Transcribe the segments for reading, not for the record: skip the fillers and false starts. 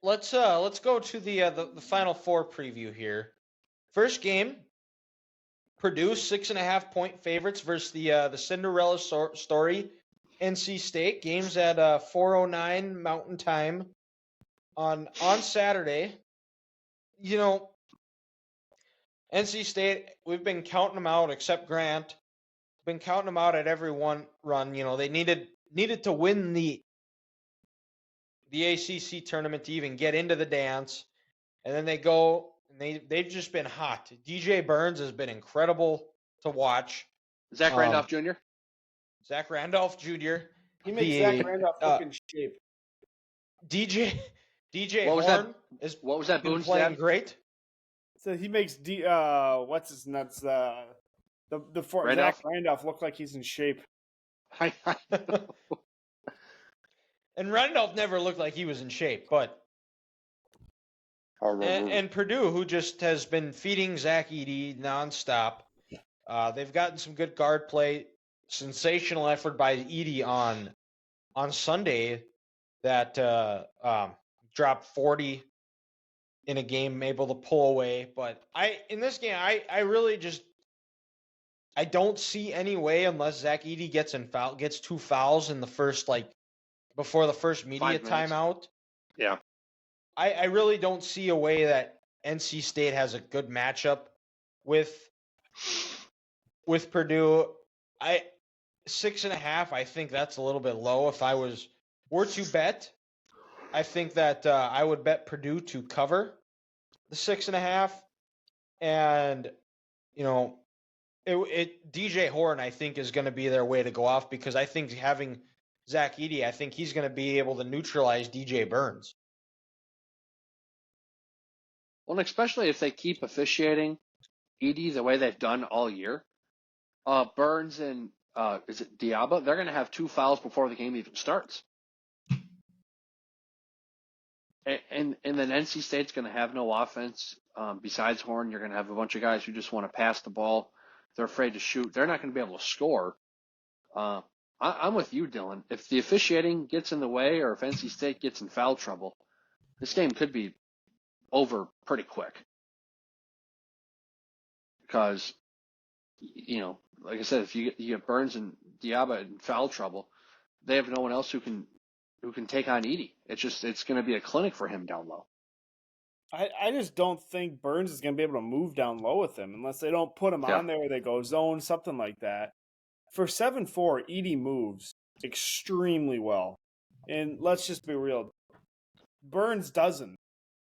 let's go to the Final Four preview here. First game, Purdue 6.5-point favorites versus the Cinderella story, NC State. Games at 4:09 Mountain Time on Saturday. You know, NC State, we've been counting them out, except Grant. Been counting them out at every one run. You know, they needed to win the ACC tournament to even get into the dance, and then they go and they've just been hot. DJ Burns has been incredible to watch. Zach Randolph Jr. Zach Randolph Jr. He makes Zach Randolph look in shape. DJ What Horn what was that been Boone playing stat? great. So he makes what's his nuts? Zach Randolph look like he's in shape. And Randolph never looked like he was in shape, but and Purdue, who just has been feeding Zach Edey nonstop. They've gotten some good guard play. Sensational effort by Edey on Sunday that dropped 40 in a game, able to pull away. But in this game, I really just I don't see any way unless Zach Edey gets 2 fouls in the first before the first media timeout. Yeah. I really don't see a way that NC State has a good matchup with Purdue. 6.5, I think that's a little bit low. If I were to bet, I think that I would bet Purdue to cover the 6.5. And, DJ Horn, I think, is going to be their way to go off, because I think having Zach Edey, I think he's going to be able to neutralize DJ Burns. Well, especially if they keep officiating Edey the way they've done all year. Burns and is it Diaba? They're going to have 2 fouls before the game even starts. And then NC State's going to have no offense. Besides Horn, you're going to have a bunch of guys who just want to pass the ball. They're afraid to shoot. They're not going to be able to score. I'm with you, Dylan. If the officiating gets in the way, or if NC State gets in foul trouble, this game could be over pretty quick. Because, like I said, if you get Burns and Diaba in foul trouble, they have no one else who can take on Edey. It's going to be a clinic for him down low. I just don't think Burns is going to be able to move down low with him unless they don't put him on there where they go zone, something like that. For 7-4, Edey moves extremely well. And let's just be real. Burns doesn't.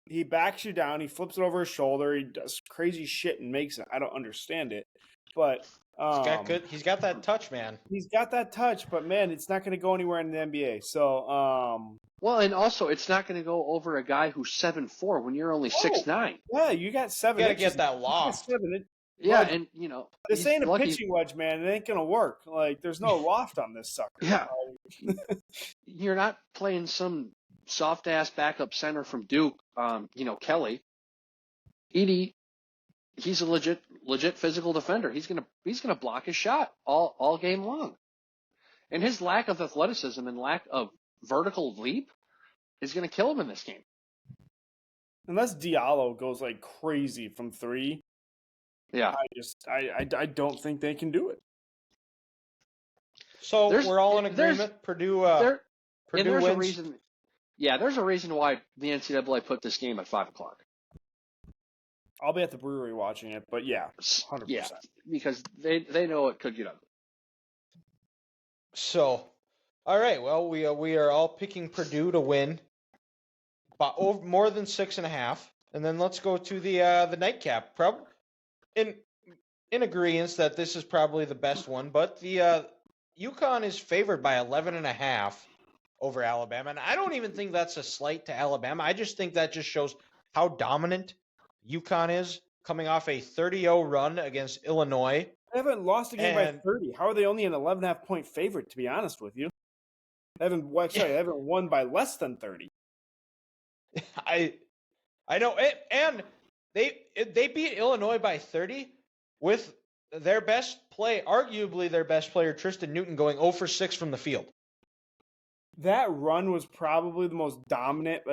He backs you down. He flips it over his shoulder. He does crazy shit and makes it. I don't understand it. But he's got that touch, man. He's got that touch, but man, it's not going to go anywhere in the NBA. So, well, and also it's not going to go over a guy who's 7'4" when you're only 6'9". Yeah, you got 7 You got to inches. get that loft. Yeah, and this ain't a pitching wedge, man. It ain't going to work. Like, there's no loft on this sucker. Yeah, you're not playing some soft ass backup center from Duke. Kelly. Edey, he's a legit physical defender. He's gonna block his shot all game long. And his lack of athleticism and lack of vertical leap is gonna kill him in this game. Unless Diallo goes like crazy from 3. Yeah. I don't think they can do it. So we're all in agreement. Purdue wins. A reason. Yeah, there's a reason why the NCAA put this game at 5:00. I'll be at the brewery watching it, but yeah, 100%. Yeah, because they know it could get ugly. So, all right. Well, we are all picking Purdue to win, but more than 6.5. And then let's go to the nightcap. In agreement that this is probably the best one, but the UConn is favored by 11.5 over Alabama, and I don't even think that's a slight to Alabama. I just think that just shows how dominant UConn is, coming off a 30-0 run against Illinois. They haven't lost a game by 30. How are they only an 11.5-point favorite, to be honest with you? They haven't won by less than 30. I know, and they beat Illinois by 30 with their best play, arguably their best player, Tristan Newton, going 0 for 6 from the field. That run was probably the most dominant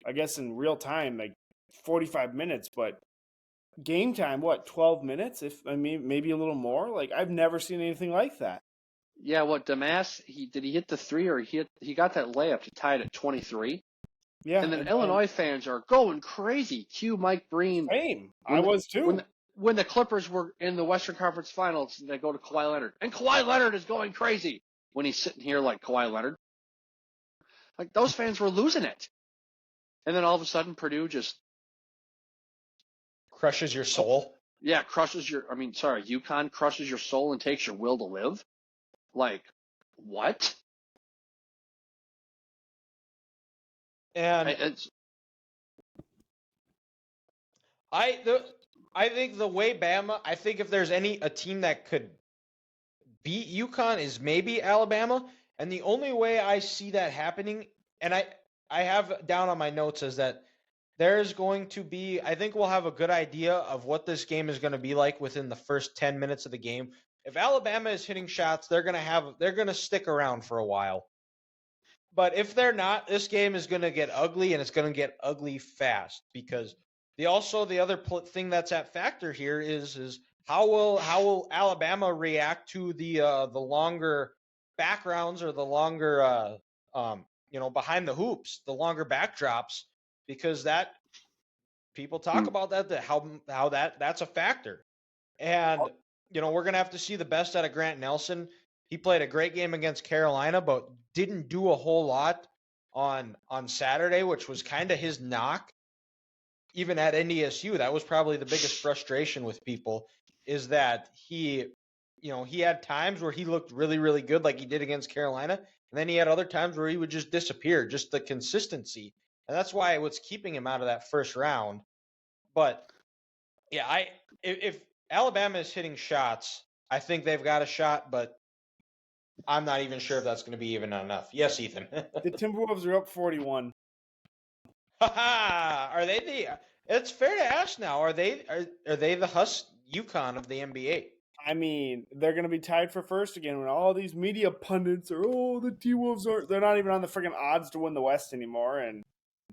I guess in real time, like 45 minutes, but game time, what, 12 minutes? Maybe a little more. Like I've never seen anything like that. Yeah, what Damas? Did he hit the three or he got that layup to tie it at 23? Yeah, And then Illinois fans are going crazy. Cue Mike Breen. Same. I was too. When the Clippers were in the Western Conference Finals, they go to Kawhi Leonard, and Kawhi Leonard is going crazy when he's sitting here like Kawhi Leonard. Like those fans were losing it, and then all of a sudden Purdue just crushes your soul. Yeah, UConn crushes your soul and takes your will to live. Like, what? And I think the way Bama, I think if there's a team that could beat UConn is maybe Alabama. And the only way I see that happening, and I have down on my notes is that there's going to be, I think we'll have a good idea of what this game is going to be like within the first 10 minutes of the game. If Alabama is hitting shots, they're going to stick around for a while. But if they're not, this game is going to get ugly, and it's going to get ugly fast, because the other thing that's at factor here is how will Alabama react to the longer backgrounds, or the longer behind the hoops, the longer backdrops, because that people talk about how that's a factor. And we're going to have to see the best out of Grant Nelson. He played a great game against Carolina, but didn't do a whole lot on Saturday, which was kind of his knock. Even at NDSU, that was probably the biggest frustration with people, is that he had times where he looked really, really good, like he did against Carolina, and then he had other times where he would just disappear, just the consistency. And that's why what's keeping him out of that first round. But yeah, if Alabama is hitting shots, I think they've got a shot, but I'm not even sure if that's going to be even enough. Yes, Ethan. The Timberwolves are up 41. Are they it's fair to ask now, are they the UConn of the NBA? I mean, they're going to be tied for first again when all these media pundits are, the T-Wolves they're not even on the freaking odds to win the West anymore. And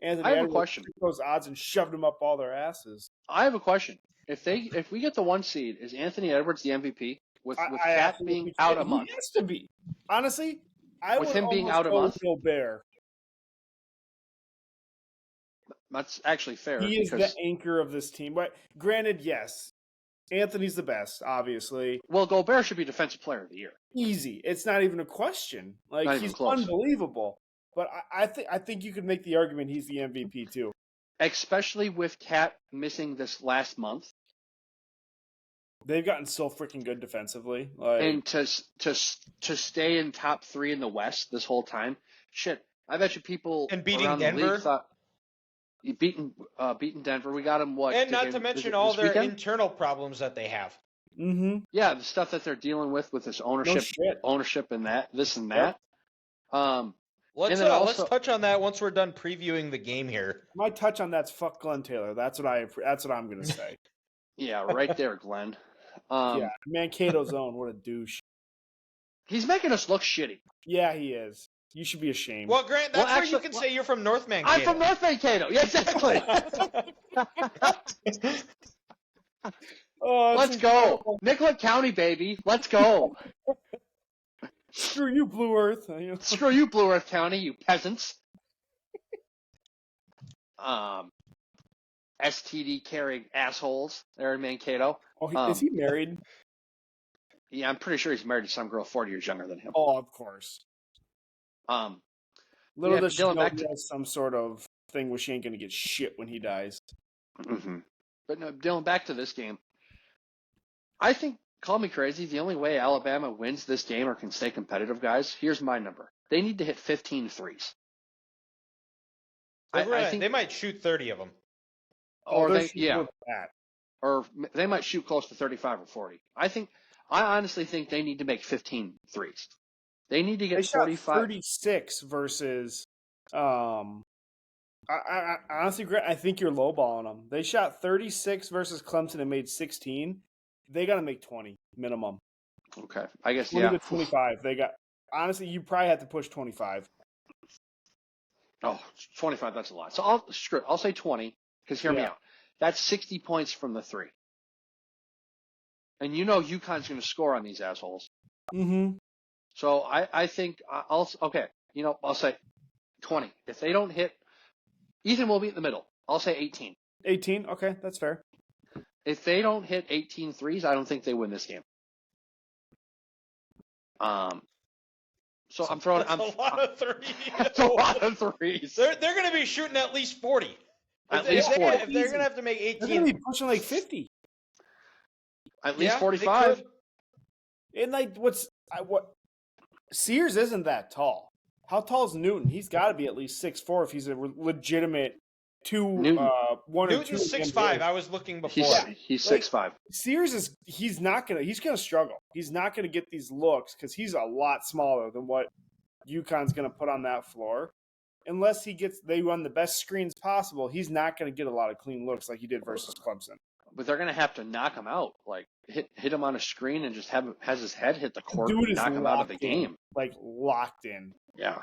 Anthony I have a question. Took those odds and shoved them up all their asses. I have a question. If we get the 1 seed, is Anthony Edwards the MVP? With Cat being out a month. He has to be. Honestly, with him being out a month. Gobert. That's actually fair. He is the anchor of this team. But granted, yes, Anthony's the best, obviously. Well, Gobert should be Defensive Player of the Year. Easy. It's not even a question. Like, he's unbelievable. But I think you could make the argument he's the MVP too. Especially with Cat missing this last month. They've gotten so freaking good defensively. And to stay in top 3 in the West this whole time, shit. I bet you people and beating around Denver. The league thought beating Denver. We got them what? And not to mention all their internal problems that they have. Mm-hmm. Yeah, the stuff that they're dealing with this ownership and this and that. Yep. Let's touch on that once we're done previewing the game here. My touch on that's fuck Glenn Taylor. That's what I'm gonna say. Yeah, right there, Glenn. Mankato's own. What a douche. He's making us look shitty. Yeah, he is. You should be ashamed. Well, Grant, that's where you can say you're from North Mankato. I'm from North Mankato. Yeah, exactly. Let's go. Nicollet County, baby. Let's go. Screw you, Blue Earth. Screw you, Blue Earth County, you peasants. STD carrying assholes there in Mankato. Oh, is he married? Yeah, I'm pretty sure he's married to some girl 40 years younger than him. Oh, of course. Little does she know he has some sort of thing where she ain't going to get shit when he dies. Mm-hmm. But no, Dylan, back to this game. I think, call me crazy, the only way Alabama wins this game or can stay competitive, guys, here's my number. They need to hit 15 threes. I think they might shoot 30 of them. Or they might shoot close to 35 or 40. I honestly think they need to make 15 threes. They need to get 45. 36 versus. Honestly, I think you're lowballing them. They shot 36 versus Clemson and made 16. They got to make 20 minimum. Okay, I guess 20 to 25. They got. Honestly, you probably have to push 25. Oh, 25, that's a lot. So I'll say 20, because hear me out. That's 60 points from the three. And you know UConn's going to score on these assholes. Mm-hmm. So I think I'll say 20. If they don't hit, Ethan will be in the middle. I'll say 18. 18? Okay, that's fair. If they don't hit 18 threes, I don't think they win this game. So I'm throwing. That's a lot of threes. That's a lot of threes. They're going to be shooting at least 40. At least 40. If they're going to have to make 18. They're going to be pushing like 50. At least 45. And like, what? Sears isn't that tall. How tall is Newton? He's got to be at least 6'4" if he's a legitimate one or two. Newton's 6'5". I was looking before. He's 6'5". Sears he's gonna struggle. He's not gonna get these looks because he's a lot smaller than what UConn's gonna put on that floor. Unless they run the best screens possible, he's not gonna get a lot of clean looks like he did versus Clemson. But they're gonna have to knock him out, like hit him on a screen and just has his head hit the court and knock him out of the game. Like locked in. Yeah.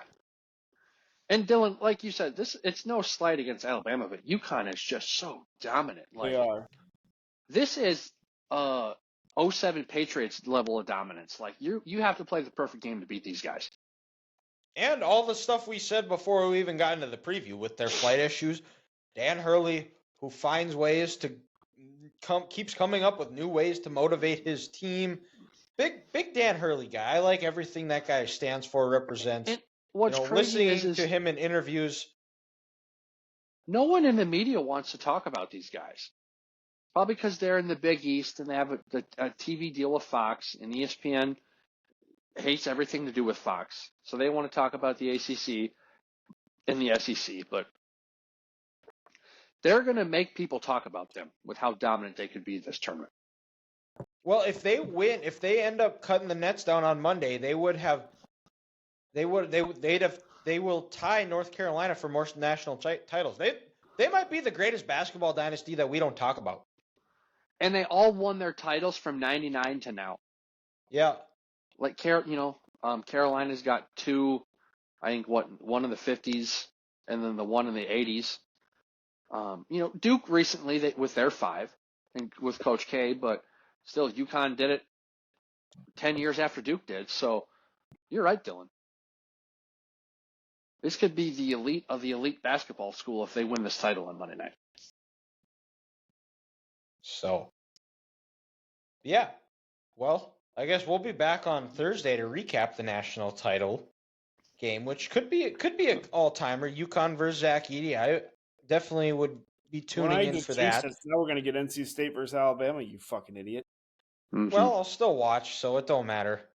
And Dylan, like you said, it's no slight against Alabama, but UConn is just so dominant. Like, they are. This is 07 Patriots level of dominance. Like you have to play the perfect game to beat these guys. And all the stuff we said before we even got into the preview with their flight issues, Dan Hurley, who finds ways to keeps coming up with new ways to motivate his team. Big Dan Hurley guy. I like everything that guy stands for, represents. And what's crazy listening to him in interviews. No one in the media wants to talk about these guys. Probably because they're in the Big East and they have a TV deal with Fox, and ESPN hates everything to do with Fox. So they want to talk about the ACC and the SEC, but they're going to make people talk about them with how dominant they could be this tournament. Well, if they win, if they end up cutting the nets down on Monday, they will tie North Carolina for more national titles. They might be the greatest basketball dynasty that we don't talk about. And they all won their titles from 99 to now. Yeah. Like Carolina's got two, I think one in the 50s and then the one in the 80s. Duke recently with their 5 and with Coach K, but still UConn did it 10 years after Duke did. So you're right, Dylan. This could be the elite of the elite basketball school if they win this title on Monday night. So, yeah. Well, I guess we'll be back on Thursday to recap the national title game, which could be an all-timer. UConn versus Zach Edey. I definitely would be tuning in for that. Now we're going to get NC State versus Alabama, you fucking idiot. Mm-hmm. Well, I'll still watch, so it don't matter.